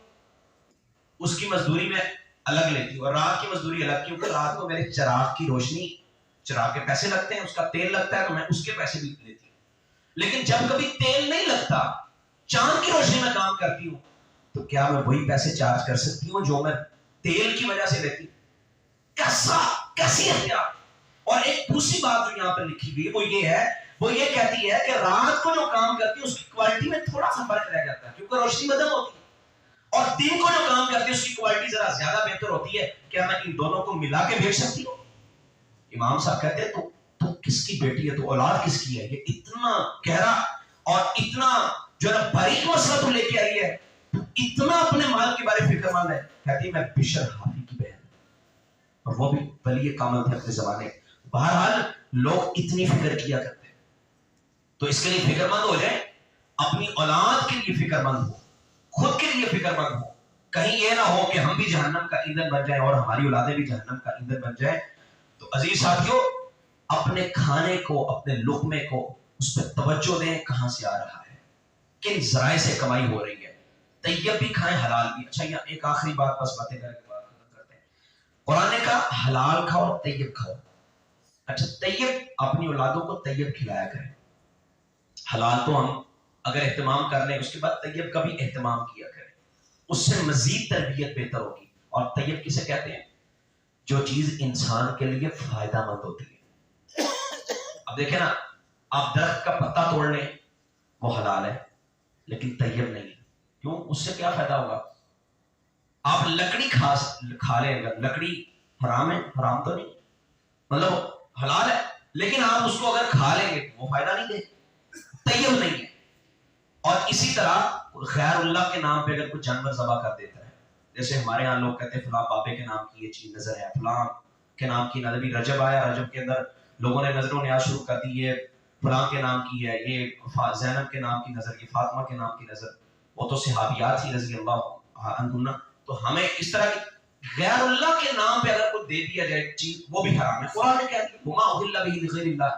اس کی مزدوری میں الگ لیتی ہوں، اور رات کی مزدوری الگ، کیونکہ رات کو میرے چراغ کی روشنی، چراغ کے پیسے لگتے ہیں، اس کا تیل لگتا ہے تو میں اس کے پیسے بھی لیتی ہوں. لیکن جب کبھی تیل نہیں لگتا، چاند کی روشنی میں کام کرتی ہوں، تو کیا میں وہی پیسے چارج کر سکتی ہوں جو میں تیل کی وجہ سے لیتی ہوں؟ کیسی احتیاط. اور ایک دوسری بات جو یہاں پر لکھی ہوئی وہ یہ ہے، وہ یہ کہتی ہے کہ رات کو جو کام کرتی ہے اس کی کوالٹی میں تھوڑا سا فرق رہ جاتا ہے کیونکہ روشنی بدل ہوتی ہے، اور دن کو جو کام کرتی ہے اس کی کوالٹی ذرا زیادہ بہتر ہوتی ہے. کیا میں ان دونوں کو ملا کے بھیج سکتی ہوں؟ امام صاحب کہتے ہیں تو کس کی بیٹی ہے، تو اولاد کس کی ہے؟ یہ اتنا گہرا اور اتنا جو ہے باریک مسئلہ تو لے کے آئی ہے، اتنا اپنے مال کے بارے فکر مند ہے. کہتی میں بشر حافی کی بہن، اور وہ بھی ولی کامل تھے اپنے زمانے. بہرحال لوگ اتنی فکر کیا کرتے ہیں، تو اس کے لیے فکر مند ہو جائیں، اپنی اولاد کے لیے فکر مند ہو، خود کے لیے فکر مند ہو. کہیں یہ نہ ہو کہ ہم بھی جہنم کا ایندھن بن جائیں اور ہماری اولادیں بھی جہنم کا ایندھن بن جائیں. تو عزیز ساتھیوں، اپنے کھانے کو، اپنے لقمے کو اس پہ توجہ دیں، کہاں سے آ رہا ہے، کن ذرائع سے کمائی ہو رہی ہے. طیب بھی کھائیں، حلال بھی. اچھا یہاں ایک آخری بات بس باتیں کر کے بات ختم کرتے ہیں. قرآن نے کہا حلال کھاؤ اور طیب کھاؤ. اچھا طیب، اپنی اولادوں کو طیب کھلایا کریں. حلال تو ہم اگر اہتمام کر لیں اس کے بعد طیب کا بھی اہتمام کیا کریں، اس سے مزید تربیت بہتر ہوگی. اور طیب کسے کہتے ہیں؟ جو چیز انسان کے لیے فائدہ مند ہوتی ہے. اب دیکھیں نا، آپ درخت کا پتا توڑ لیں وہ حلال ہے لیکن طیب نہیں ہے. کیوں؟ اس سے کیا فائدہ ہوگا؟ آپ لکڑی کھا لیں، اگر لکڑی حرام ہے؟ حرام تو نہیں، مطلب حلال ہے، لیکن آپ اس کو اگر کھا لیں گے وہ فائدہ نہیں دے، طیب نہیں ہے. اور اسی طرح غیر اللہ کے نام پہ اگر کوئی جانور ذبح کر دیتا ہے، جیسے ہمارے ہاں لوگ کہتے ہیں فلاں بابے کے نام کی یہ چیز نظر ہے، فلاں کے نام کی نظر. بھی رجب آیا، رجب کے اندر لوگوں نے نظروں نیاز شروع کر دی، یہ فلاں کے نام کی ہے، یہ زینب کے نام کی نظر، یہ فاطمہ کے نام کی نظر. وہ تو صحابیات ہی رضی اللہ عنہن. تو ہمیں اس طرح کی غیر اللہ کے نام پہ اگر کوئی دے دیا جائے چیز، وہ بھی حرام ہے. قرآن نے کہا کہ وما اہل به لغیر اللہ،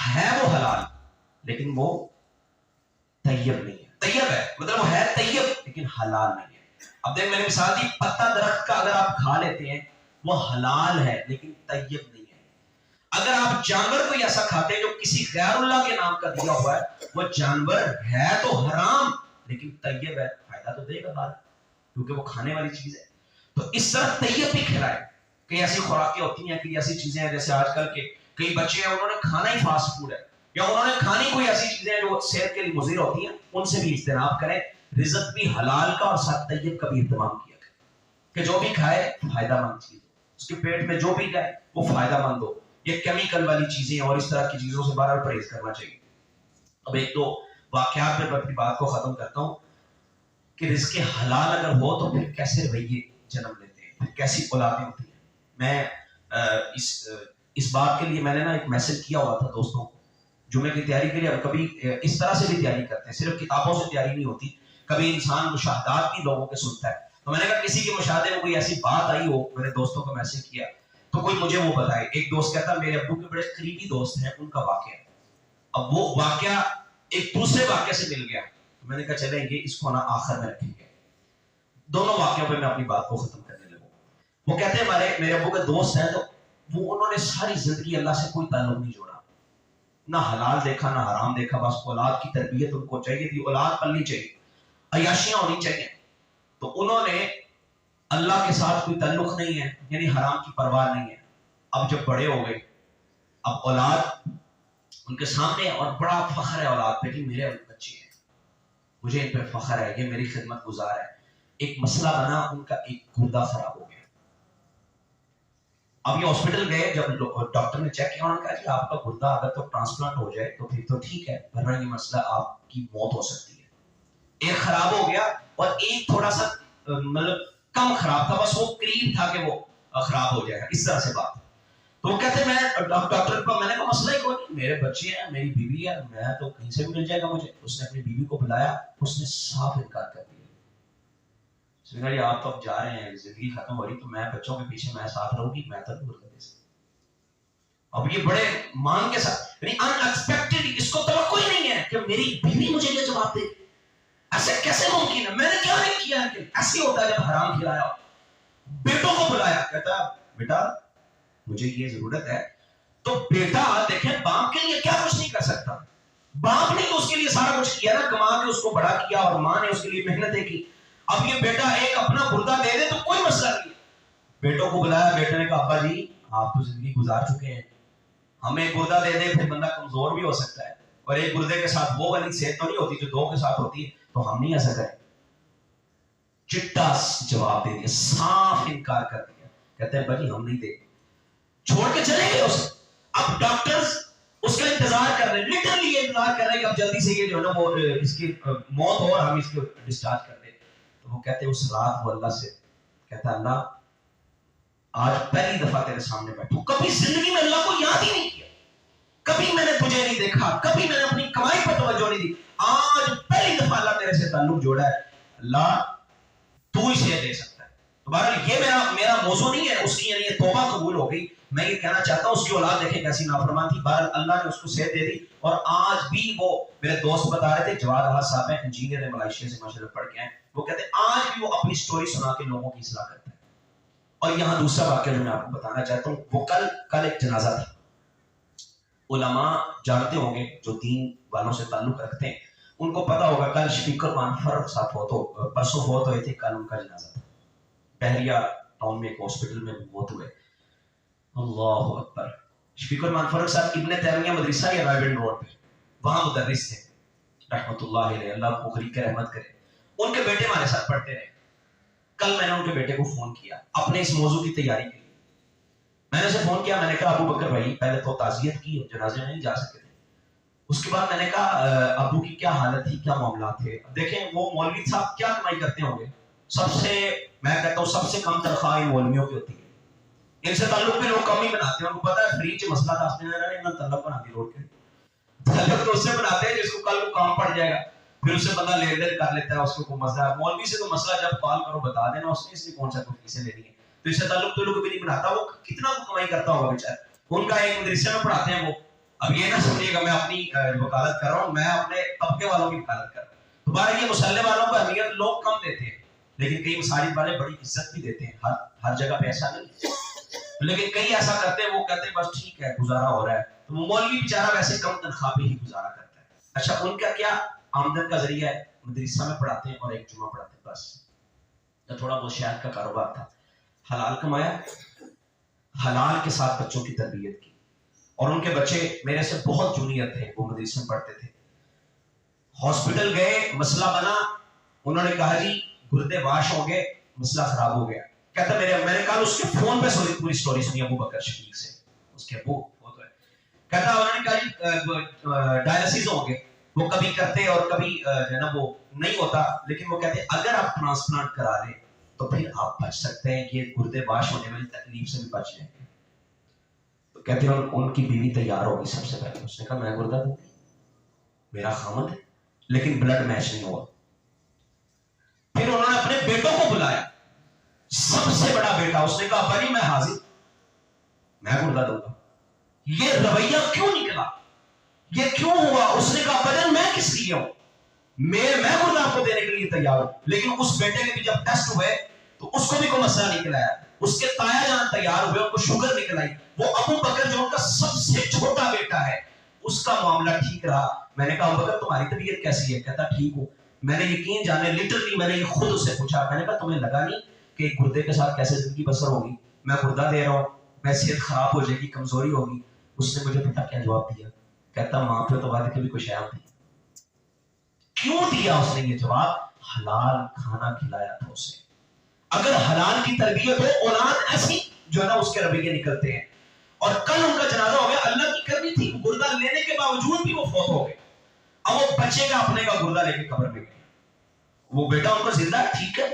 ہے وہ حلال لیکن وہ طیب نہیں ہے. طیب ہے مطلب وہ ہے طیب لیکن حلال نہیں ہے. اب دیکھ میں نے مثال دی، پتا درخت کا اگر آپ کھا لیتے ہیں وہ حلال ہے لیکن طیب نہیں ہے. اگر آپ جانور کو ایسا کھاتے ہیں جو کسی غیر اللہ کے نام کا دیا ہوا ہے، وہ جانور ہے تو حرام لیکن طیب ہے، فائدہ تو دے گا بعد کیونکہ وہ کھانے والی چیز ہے. تو اس طرح طیب بھی کھلائے. کئی ایسی خوراکیں ہوتی ہیں، کئی ایسی چیزیں ہیں جیسے آج کل کے کئی بچے ہیں انہوں نے کھانا ہی فاسٹ فوڈ ہے، یا انہوں نے کھانی کوئی ایسی چیزیں جو صحت کے لیے مضر ہوتی ہیں، ان سے بھی اجتناب کریں. رزق بھی حلال کا اور ساتھ طیب کا بھی اہتمام کیا کریں کہ جو بھی کھائے فائدہ مند چیز ہو، اس کے پیٹ میں جو بھی جائے وہ فائدہ مند ہو. یہ کیمیکل والی چیزیں اور اس طرح کی چیزوں سے بہرحال پرہیز کرنا چاہیے. اب ایک دو واقعات میں اپنی بات کو ختم کرتا ہوں کہ رزق حلال اگر ہو تو پھر کیسے رویے جنم لیتے ہیں، پھر کیسی اولادیں ہوتی ہیں. میں اس بات کے لیے میں نے نا ایک میسج کیا ہوا تھا دوستوں کو، جمعے کی تیاری کے لیے. اب کبھی اس طرح سے بھی تیاری کرتے ہیں، صرف کتابوں سے تیاری نہیں ہوتی، کبھی انسان مشاہدات بھی لوگوں کے سنتا ہے. تو میں نے کہا کسی کے مشاہدے میں کوئی ایسی بات آئی ہو، میں نے دوستوں کو میسج کیا تو کوئی مجھے وہ بتائے. ایک دوست کہتا میرے ابو کے بڑے قریبی دوست ہیں، ان کا واقعہ. اب وہ واقعہ ایک دوسرے واقعے سے مل گیا، تو میں نے کہا چلیں گے اس کو نا آخر میں رکھیں گے. دونوں واقعوں پہ میں اپنی بات کو ختم کرنے لگوں. وہ کہتے ہیں میرے ابو کے دوست ہیں، تو وہ انہوں نے ساری زندگی اللہ سے کوئی تعلق نہیں جوڑا، نہ حلال دیکھا نہ حرام دیکھا، بس اولاد کی تربیت ان کو چاہیے تھی، اولاد پلنی چاہیے، عیاشیاں ہونی چاہیے. تو انہوں نے اللہ کے ساتھ کوئی تعلق نہیں ہے، یعنی حرام کی پرواہ نہیں ہے. اب جب بڑے ہو گئے، اب اولاد ان کے سامنے اور بڑا فخر ہے اولاد پہ کہ میرے بچے ہیں. مجھے ان پہ فخر ہے، یہ میری خدمت گزار ہے. ایک مسئلہ بنا، ان کا ایک گردہ خراب ہو گیا. اب یہ ہاسپٹل گئے، جب ڈاکٹر نے چیک کیا انہوں نے کہا جی آپ کا گردہ اگر تو ٹرانسپلانٹ ہو جائے تو پھر تو ٹھیک ہے، ورنہ یہ مسئلہ آپ کی موت ہو سکتی ہے. ایک خراب ہو گیا اور ایک تھوڑا سا مطلب کم خراب تھا، بس وہ قریب تھا کہ وہ خراب ہو جائے گا، اس طرح سے بات. تو وہ کہتے میں ڈاکٹر کو، میں نے کہا مسئلہ ہی کوئی نہیں، میرے بچے ہیں، میری بیوی ہے، میں تو کہیں سے بھی مل جائے گا مجھے. اس نے اپنی بیوی کو بلایا، اس نے صاف انکار کر دیا. اس نے کہا یہ آپ تو اب جا رہے ہیں، زندگی ختم ہو رہی، تو میں بچوں کے پیچھے میں ساتھ رہوں گی، میں تو دور کر دے سکتا. اب یہ بڑے مان کے ساتھ، یعنی ان ایکسپیکٹڈ، اس کو توقع ہی نہیں ہے کہ میری بیوی مجھے یہ جواب دے. ایسے کیسے ممکن ہے؟ میں نے کیا نہیں کیا ہے کہ ایسے ہوتا ہے جب حرام کھلایا. بیٹوں کو بلایا، کہتا بیٹا مجھے یہ ضرورت ہے. تو بیٹا دیکھیں باپ کے لیے کیا کچھ نہیں کر سکتا. باپ نے تو اس کے لیے سارا کچھ کیا نا، کما کے اس کو بڑا کیا، اور ماں نے اس کے لیے محنتیں کی. اب یہ بیٹا ایک اپنا گردہ دے دے تو کوئی مسئلہ نہیں. بیٹوں کو بلایا، بیٹے نے کہا ابا جی آپ تو زندگی گزار چکے ہیں، ہمیں گردہ دے دے پھر بندہ کمزور بھی ہو سکتا ہے، اور ایک گردے کے ساتھ وہ والی صحت تو نہیں ہوتی جو دو کے ساتھ ہوتی ہے، تو ہم نہیں ایسا کریں. چٹا جواب دے دیا، صاف انکار کر دیا. کہتے ہیں بھائی ہم نہیں دے، چھوڑ کے چلے گئے اسے. اب ڈاکٹرز اس کا انتظار کر رہے ہیں، لٹرلی انتظار کر رہے ہیں کہ اب جلدی سے یہ جو ہے نا وہ اس کی موت ہو اور ہم اس کو ڈسچارج کر دیں. تو وہ کہتے ہیں اس رات وہ اللہ سے کہتا اللہ آج پہلی دفعہ تیرے سامنے بیٹھوں، کبھی زندگی میں اللہ کو یاد ہی نہیں کیا، کبھی میں نے تجھے نہیں دیکھا، کبھی میں نے اپنی کمائی پر توجہ نہیں دی، آج پہلی دفعہ اللہ تیرے سے تعلق جوڑا ہے، اللہ تو ہی سے دے سکتا ہے. تو بہرحال یہ میرا موضوع نہیں ہے اس کی، یعنی یہ توبہ قبول ہو گئی. میں یہ کہنا چاہتا ہوں اس کی اولاد دیکھیں کیسی نافرمان تھی، بہرحال اللہ نے اس کو صحت دے دی. اور آج بھی وہ میرے دوست بتا رہے تھے، جواد احمد صاحب ہیں، انجینئر ہیں، ملائیشیا سے ماشاءاللہ پڑھ کے ہیں، وہ کہتے ہیں آج بھی وہ اپنی سٹوری سنا کے لوگوں کی اصلاح کرتا ہے. اور یہاں دوسرا واقعہ جو میں آپ کو بتانا چاہتا ہوں، وہ کل ایک جنازہ تھا. علماء جانتے ہوں گے جو دین والوں سے تعلق رکھتے ہیں، ان کو پتا ہوگا کل شفیق الرحمان فرق صاحب پرسوں فوت ہوئے تھے، کل ان کا جنازہ تھا. بحریہ ٹاؤن میں ایک ہاسپٹل میں فوت ہوئے. اللہ اکبر. شفیق الرحمان فرق صاحب ابن تیمیہ مدرسہ یا رائبن روڈ پہ وہاں مدرس تھے رحمۃ اللہ علیہ، اللہ کو خلیق رحمت کرے. ان کے بیٹے ہمارے ساتھ پڑھتے رہے. کل میں نے ان کے بیٹے کو فون کیا اپنے اس موضوع کی تیاری کے لیے. میں نے اسے فون کیا، میں نے کہا ابو بکر بھائی پہلے تو تعزیت کی، جنازے میں نہیں جا سکے تھے. اس کے بعد میں نے کہا ابو کی کیا حالت تھی، کیا معاملات تھے. دیکھیں وہ مولوی صاحب کیا کمائی کرتے ہوں گے، سب سے میں کہتا ہوں سب سے کم تنخواہ ان مولویوں کی ہوتی ہے. ان سے تعلق بھی لوگ کم ہی بناتے ہیں، ان کو پتا ہے فری مسئلہ تھا، تعلق بنا کے روڈ کے تعلق تو اس سے بناتے ہیں جس کو کل کو کام پڑ جائے گا، پھر اس سے بندہ لین دین کر لیتا ہے، اس کو کوئی مسئلہ ہے. مولوی سے تو مسئلہ جب کال کرو بتا دینا اس نے، اس لیے کون سا کوئی فیسیں لینی ہے. تو اس سے تعلق تو لوگ بھی نہیں بناتا. وہ کتنا کمائی کرتا ہوگا بیچارہ. ان کا ایک مدرسے میں پڑھاتے ہیں وہ. اب یہ نہ سمجھیے گا میں اپنی وکالت کر رہا ہوں، میں اپنے طبقے والوں کی وکالت کر رہا ہوں. تمہارے یہ مسلح والوں کو اہمیت لوگ کم دیتے ہیں، لیکن کئی مساجد والے بڑی عزت بھی دیتے ہیں. ہر جگہ پہ ایسا نہیں، لیکن کئی ایسا کرتے ہیں، وہ کہتے ہیں بس ٹھیک ہے گزارا ہو رہا ہے. تو وہ مولوی بیچارہ ویسے کم تنخواہ پہ ہی گزارا کرتا ہے. اچھا ان کا کیا آمدن کا ذریعہ ہے؟ مدرسہ میں پڑھاتے ہیں اور ایک جمعہ پڑھاتے ہیں، بس. یا تھوڑا بہت شہد کا کاروبار تھا. حلال کمایا، حلال کے ساتھ بچوں کی تربیت کی. اور ان کے بچے میرے سے بہت جونیئر تھے، وہ مدرسے میں پڑھتے تھے. ہاسپٹل گئے، مسئلہ بنا، انہوں نے کہا جی گردے واش ہو گئے، مسئلہ خراب ہو گیا. کہتا میں نے کہا اس کے فون پہ پوری سٹوری سنی ابو بکر شفیق سے، اس کے ابو فوت ہوئے. کہتا انہوں نے کہا جی ڈائلسس ہو گئے، وہ کبھی کرتے اور کبھی جو ہے نا وہ نہیں ہوتا، لیکن وہ کہتے اگر آپ ٹرانسپلانٹ کرا لیں تو پھر آپ بچ سکتے ہیں، یہ گردے واش ہونے والی تکلیف سے بھی بچ جائیں گے. تو کہتے ہیں ان کی بیوی تیار ہوگی سب سے پہلے. اس نے کہا میں گردہ دوں، میرا خامد ہے، لیکن بلڈ میچ نہیں ہوا. پھر انہوں نے اپنے بیٹوں کو بلایا، سب سے بڑا بیٹا، اس نے کہا ابا جی میں حاضر، میں گردہ دوں گا. یہ رویہ کیوں نکلا، یہ کیوں ہوا؟ اس نے کہا ابا جان میں کس لیے ہوں، میں گردہ آپ کو دینے کے لیے تیار ہوں. لیکن اس بیٹے کے بھی جب ٹیسٹ ہوئے تو اس کو بھی کوئی مسئلہ نکل آیا. اس کے تایا جان تیار ہوئے، ان کو شوگر نکل آئی. وہ ابو بکر جو ان کا سب سے چھوٹا بیٹا ہے، اس کا معاملہ ٹھیک رہا. میں نے کہا ابو بکر تمہاری طبیعت کیسی ہے؟ کہتا ٹھیک ہوں. میں نے یقین جانے لٹرلی میں نے یہ خود اسے پوچھا، میں نے کہا تمہیں لگا نہیں کہ گردے کے ساتھ کیسے زندگی بسر ہوگی؟ میں گردہ دے رہا ہوں، میں صحت خراب ہو جائے گی، کمزوری ہوگی. اس نے مجھے پتا کیا جواب دیا؟ کہتا ماں پہ تو بعد کبھی کچھ آیا نہیں. کیوں دیا اس نے یہ جواب؟ حلال کھانا کھلایا تھا اسے. اگر حلال کی تربیت ہو، اولاد ایسی جو ہے نا اس کے رویے نکلتے ہیں. اور کل ان کا جنازہ ہو گیا، اللہ کی کرنی تھی، گردہ لینے کے باوجود بھی وہ فوت ہو گئے. اب وہ بچے کا اپنے کا گردہ لے کے قبر میں گئے. وہ بیٹا ان کا زندہ ہے، ٹھیک ہے،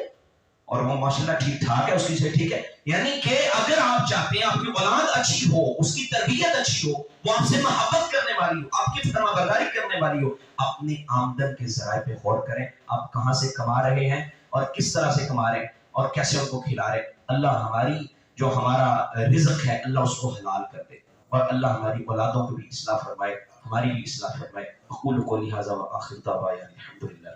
اور وہ ماشاءاللہ ٹھیک ٹھاک ہے، اس کی صحت ٹھیک ہے. یعنی کہ اگر آپ چاہتے ہیں آپ کی اولاد اچھی ہو، اس کی تربیت اچھی ہو، وہ آپ سے محبت کرنے والی ہو، آپ کی فرما برداری کرنے والی ہو، اپنی آمدن کے ذرائع پہ غور کریں. آپ کہاں سے کما رہے ہیں اور کس طرح سے کما رہے ہیں اور کیسے ان کو کھلا رہے ہیں. اللہ ہماری جو ہمارا رزق ہے اللہ اس کو حلال کر دے، اور اللہ ہماری اولادوں کو بھی اصلاح فرمائے، ہماری بھی اصلاح فرمائے. اقول قولی ھذا وآخر دعوانا الحمدللہ.